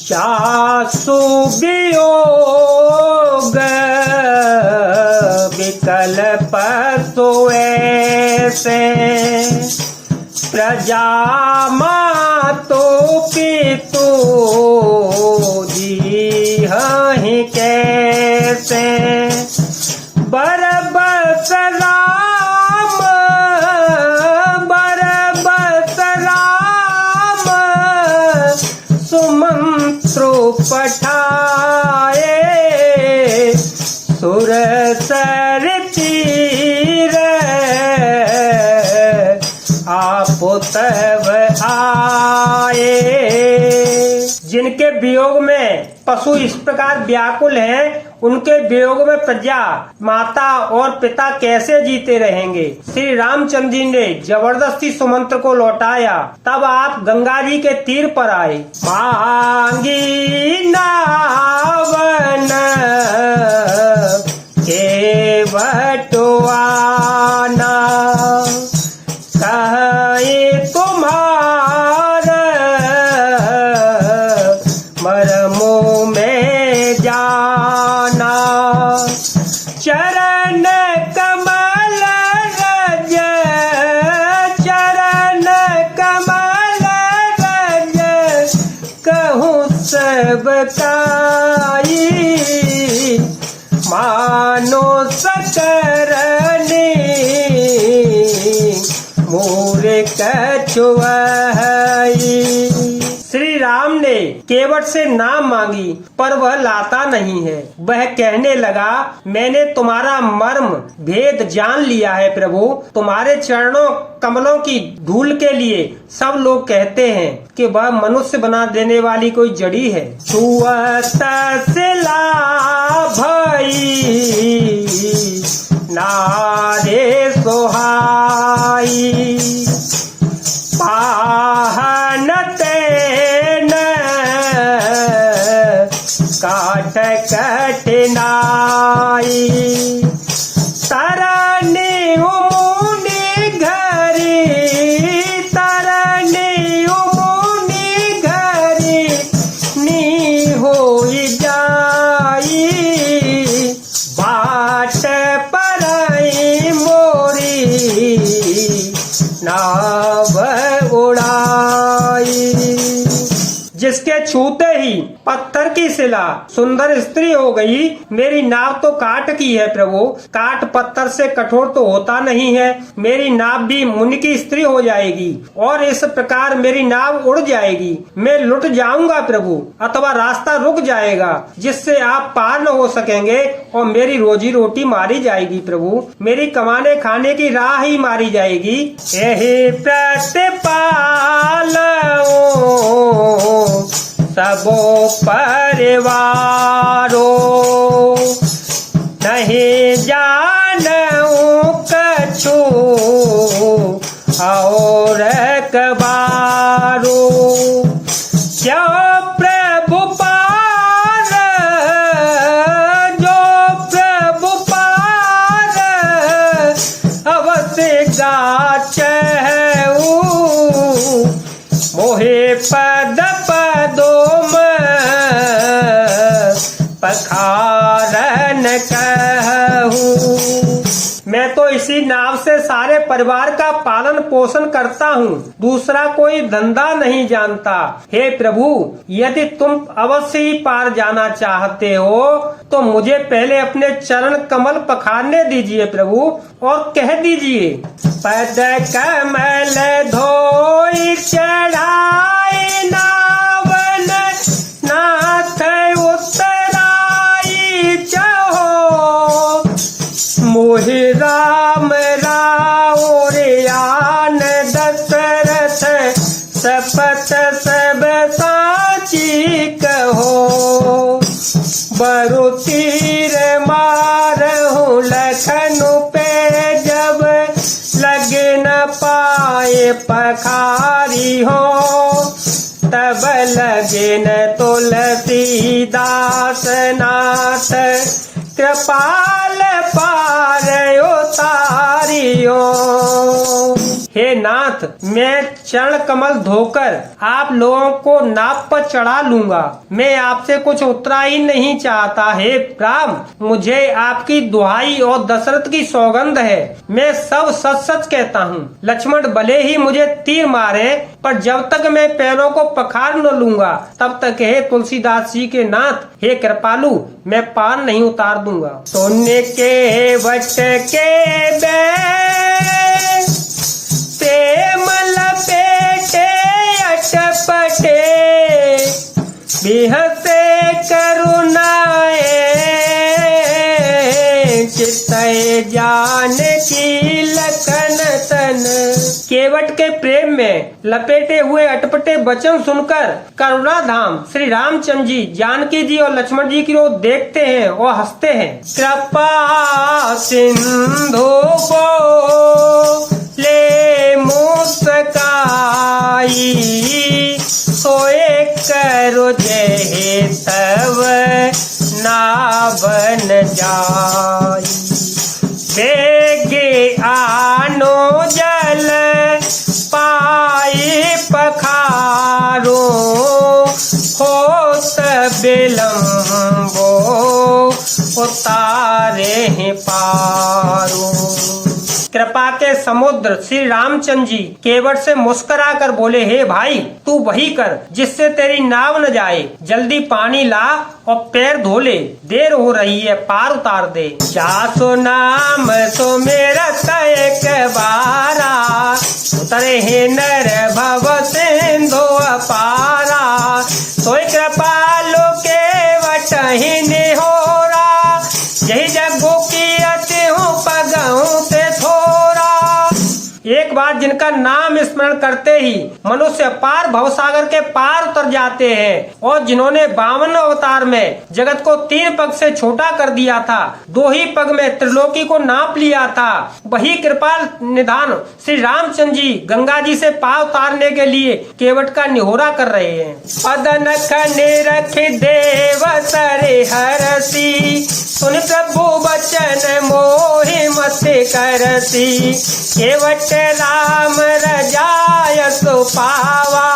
चासु वियोग विकल्प सोऐसे प्रजा मातो पितु जीहि कैसे बरबस राम सुमंत्रु पठाए सुरसर तीर आप तब आए। जिनके वियोग में पशु इस प्रकार व्याकुल हैं, उनके वियोग में प्रजा माता और पिता कैसे जीते रहेंगे। श्री रामचंद्र जी ने जबरदस्ती सुमंत्र को लौटाया। तब आप गंगा जी के तीर पर आए। मांगी नावन के बटुआना कहे तुम्हारा मरमो में जाना चरण कमल रज कहूँ सब काई मानो सकरनी मोर कछुआई। श्री राम ने केवट से नाम मांगी पर वह लाता नहीं है। वह कहने लगा, मैंने तुम्हारा मर्म भेद जान लिया है प्रभु। तुम्हारे चरणों कमलों की धूल के लिए सब लोग कहते हैं कि वह मनुष्य बना देने वाली कोई जड़ी है। छुअत सिला भई नारे सोहाई पाहन तेन काट कठिनाई तरनी उमुनि घरी नी होई जाई बाट परई मोरी नाव उड़ाई। जिसके छूते ही पत्थर की शिला सुंदर स्त्री हो गई। मेरी नाव तो काट की है प्रभु। काट पत्थर से कठोर तो होता नहीं है। मेरी नाव भी मुनि की स्त्री हो जाएगी और इस प्रकार मेरी नाव उड़ जाएगी। मैं लुट जाऊंगा प्रभु, अथवा रास्ता रुक जाएगा जिससे आप पार न हो सकेंगे और मेरी रोजी रोटी मारी जाएगी प्रभु। मेरी कमाने खाने की राह ही मारी जाएगी। यही प्रतिपाल सबो परिवारो नहीं जानूं कछु और कबारो जो प्रभु पार अवश्य गाचहु मोहे पद पदोम पखारन कहूँ। मैं तो इसी नाव से सारे परिवार का पालन पोषण करता हूँ, दूसरा कोई धंधा नहीं जानता। हे प्रभु, यदि तुम अवश्य ही पार जाना चाहते हो तो मुझे पहले अपने चरण कमल पखारने दीजिए प्रभु और कह दीजिए, पद कमल धोई चढ़ाए नावन नाथ उतराई चहो मोहि राम राउरियान दशरथ सपत सब साची कहो बरु तीर मारहु लखनु पे जब लगे न पाए पखारी हो तब लगे न तुलसीदास नाथ कृपाल पार उतारियो। हे नाथ, मैं चरण कमल धोकर आप लोगों को नाव पर चढ़ा लूंगा। मैं आपसे कुछ उतरा ही नहीं चाहता। हे राम, मुझे आपकी दुहाई और दशरथ की सौगंध है, मैं सब सच सच कहता हूँ। लक्ष्मण भले ही मुझे तीर मारे, पर जब तक मैं पैरों को पखार न लूंगा तब तक हे तुलसीदास जी के नाथ, हे कृपालु, मैं पार नहीं उतार दूंगा। सोने के वट के प्रेम लपेटे अटपटे, बिहसे करुणाए चितय जान की लखन तन। केवट के प्रेम में लपेटे हुए अटपटे वचन सुनकर करुणा धाम श्री रामचंद्र जी, जानकी जी और लक्ष्मण जी की ओर देखते हैं और हंसते हैं। कृपा सिंधु को ले मुस्काई, सोए करो जय तब ना बन जाई। बेगे आनो जल पाए पखारो, होत बिलम्बो उतारे पारो। कृपा के समुद्र श्री रामचंद्र जी केवट से मुस्कुरा कर बोले, हे भाई, तू वही कर जिससे तेरी नाव न जाए। जल्दी पानी ला और पैर धो ले, देर हो रही है, पार उतार दे। जासो नाम तो मेरा एक बारा, उतरे हे नर भव सिंधु अपारा। सोई कृपालु केवट ही निहोरा, यही जगो की अति हूँ पगहूँ ते थोरा। एक बार जिनका नाम स्मरण करते ही मनुष्य पार भवसागर के पार उतर जाते हैं, और जिन्होंने 52 अवतार में जगत को 3 पग से छोटा कर दिया था, 2 ही पग में त्रिलोकी को नाप लिया था, वही कृपाल निधान श्री रामचंद्र जी गंगा जी से पार उतारने के लिए केवट का निहोरा कर रहे हैं। पदन खने रख देव सरे हरसी, सुन प्रभु बचन मोहि मत करसी। केवट राम रजाय सुपावा,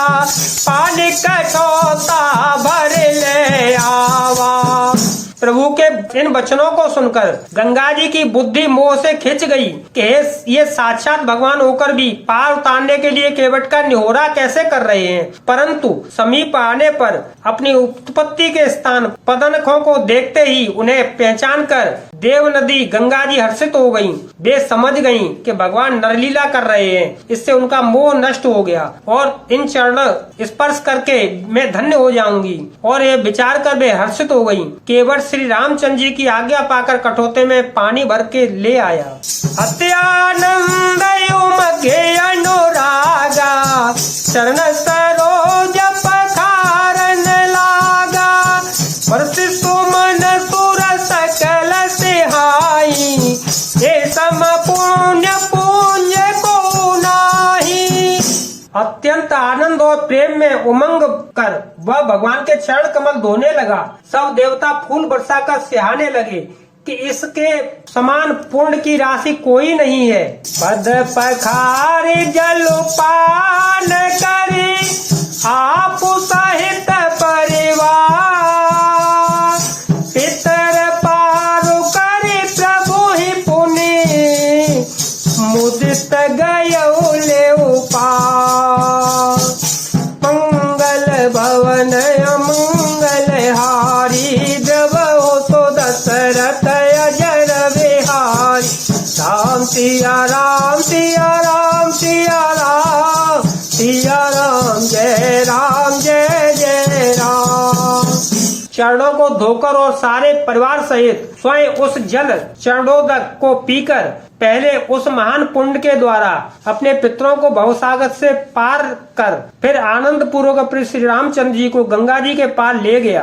पानी कठोता भर ले आवा। प्रभु के इन वचनों को सुनकर गंगा जी की बुद्धि मोह से खिंच गई कि ये साक्षात भगवान होकर भी पार उतारने के लिए केवट का निहोरा कैसे कर रहे हैं। परंतु समीप आने पर अपनी उत्पत्ति के स्थान पदनखों को देखते ही उन्हें पहचान कर देव नदी गंगा जी हर्षित हो गयी। वे समझ गयी कि भगवान नरलीला कर रहे हैं, इससे उनका मोह नष्ट हो गया और इन चरण स्पर्श करके मैं धन्य हो जाऊंगी। और ये विचार कर वे हर्षित हो गयी। केवट श्री रामचंद्र जी की आज्ञा पाकर कठोते में पानी भर के ले आया। अत्यानंद उमगे अनुरागा, चरण सरोज पखारन लागा। वर्षि सुमन सुर सकल सिहाई, ये सम पुण्य पुण्य को नाही। अत्यंत आनंद और प्रेम में उमंग कर वह भगवान के चरण कमल धोने लगा। सब देवता फूल बरसा कर सिहाने लगे कि इसके समान पुण्य की राशि कोई नहीं है। पद पखारे जल पान करे, आप सहित परिवार। पितर पार करे प्रभु ही पुनि, मुदित गयो ले उपार। मंगल भवन अमंगल हारी, द्रव हो तो दशरथ अजर बिहारी। राम सिया राम सिया राम सिया राम, सिया राम जय राम जय जय राम। चरणों को धोकर और सारे परिवार सहित स्वयं उस जल चरणोदक को पीकर पहले उस महान पुण्य के द्वारा अपने पितरों को भवसागर से पार कर फिर आनंद पूर्वक श्री रामचंद्र जी को गंगा जी के पार ले गया।